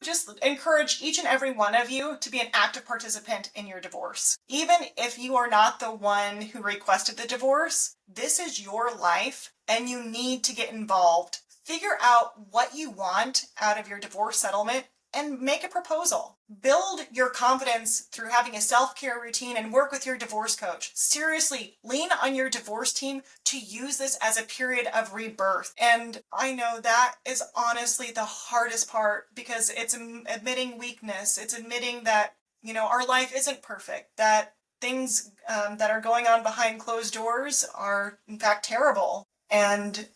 Just encourage each and every one of you to be an active participant in your divorce. Even if you are not the one who requested the divorce, this is your life and you need to get involved. Figure out what you want out of your divorce settlement and make a proposal. Build your confidence through having a self-care routine and work with your divorce coach. Seriously, lean on your divorce team to use this as a period of rebirth. And I know that is honestly the hardest part because it's admitting weakness. It's admitting that, our life isn't perfect, that things that are going on behind closed doors are in fact terrible. And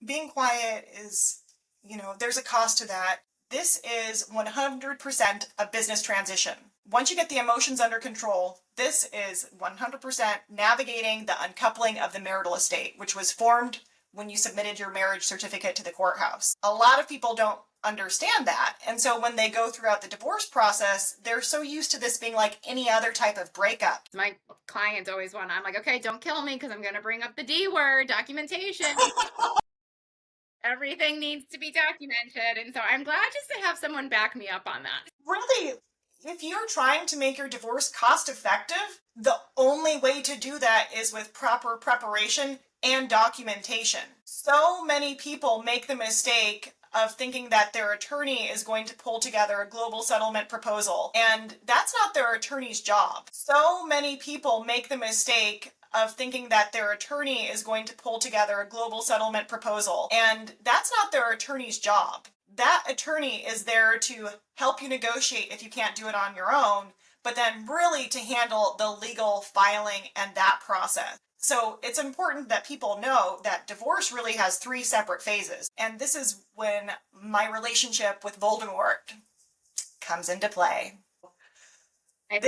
being quiet is, there's a cost to that. This is 100% a business transition. Once you get the emotions under control, this is 100% navigating the uncoupling of the marital estate, which was formed when you submitted your marriage certificate to the courthouse. A lot of people don't understand that. And so when they go throughout the divorce process, they're so used to this being like any other type of breakup. My clients always want, I'm like, okay, don't kill me because I'm going to bring up the D word, documentation. Everything needs to be documented. And so I'm glad just to have someone back me up on that. Really, if you're trying to make your divorce cost effective, the only way to do that is with proper preparation and documentation. So many people make the mistake of thinking that their attorney is going to pull together a global settlement proposal, and that's not their attorney's job. So many people make the mistake of thinking that their attorney is going to pull together a global settlement proposal, and that's not their attorney's job. That attorney is there to help you negotiate if you can't do it on your own, but then really to handle the legal filing and that process. So it's important that people know that divorce really has 3 separate phases, and this is when my relationship with Voldemort comes into play. I hate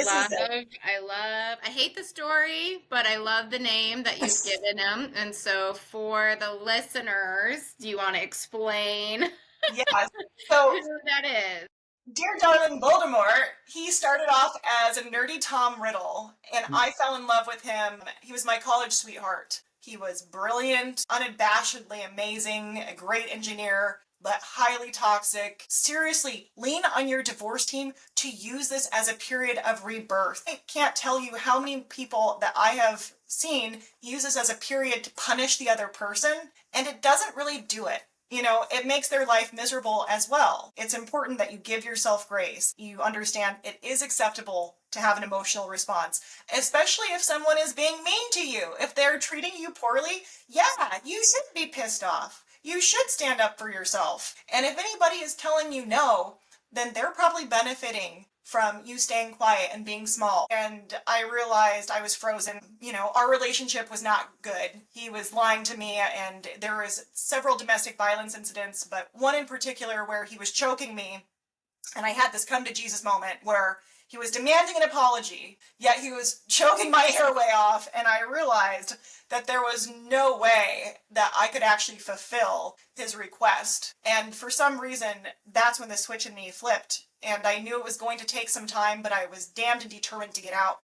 the story, but I love the name that you've given him. And so for the listeners, do you want to explain Yes. So who that is? Dear darling Voldemort, he started off as a nerdy Tom Riddle, and I fell in love with him. He was my college sweetheart. He was brilliant, unabashedly amazing, a great engineer, but highly toxic. Seriously, lean on your divorce team to use this as a period of rebirth. I can't tell you how many people that I have seen use this as a period to punish the other person, and it doesn't really do it. It makes their life miserable as well. It's important that you give yourself grace. You understand it is acceptable to have an emotional response, especially if someone is being mean to you. If they're treating you poorly, yeah, you should be pissed off. You should stand up for yourself. And if anybody is telling you no, then they're probably benefiting from you staying quiet and being small. And I realized I was frozen. Our relationship was not good. He was lying to me, and there was several domestic violence incidents, but one in particular where he was choking me, and I had this come to Jesus moment where he was demanding an apology, yet he was choking my airway off, and I realized that there was no way that I could actually fulfill his request. And for some reason, that's when the switch in me flipped. And I knew it was going to take some time, but I was damned and determined to get out.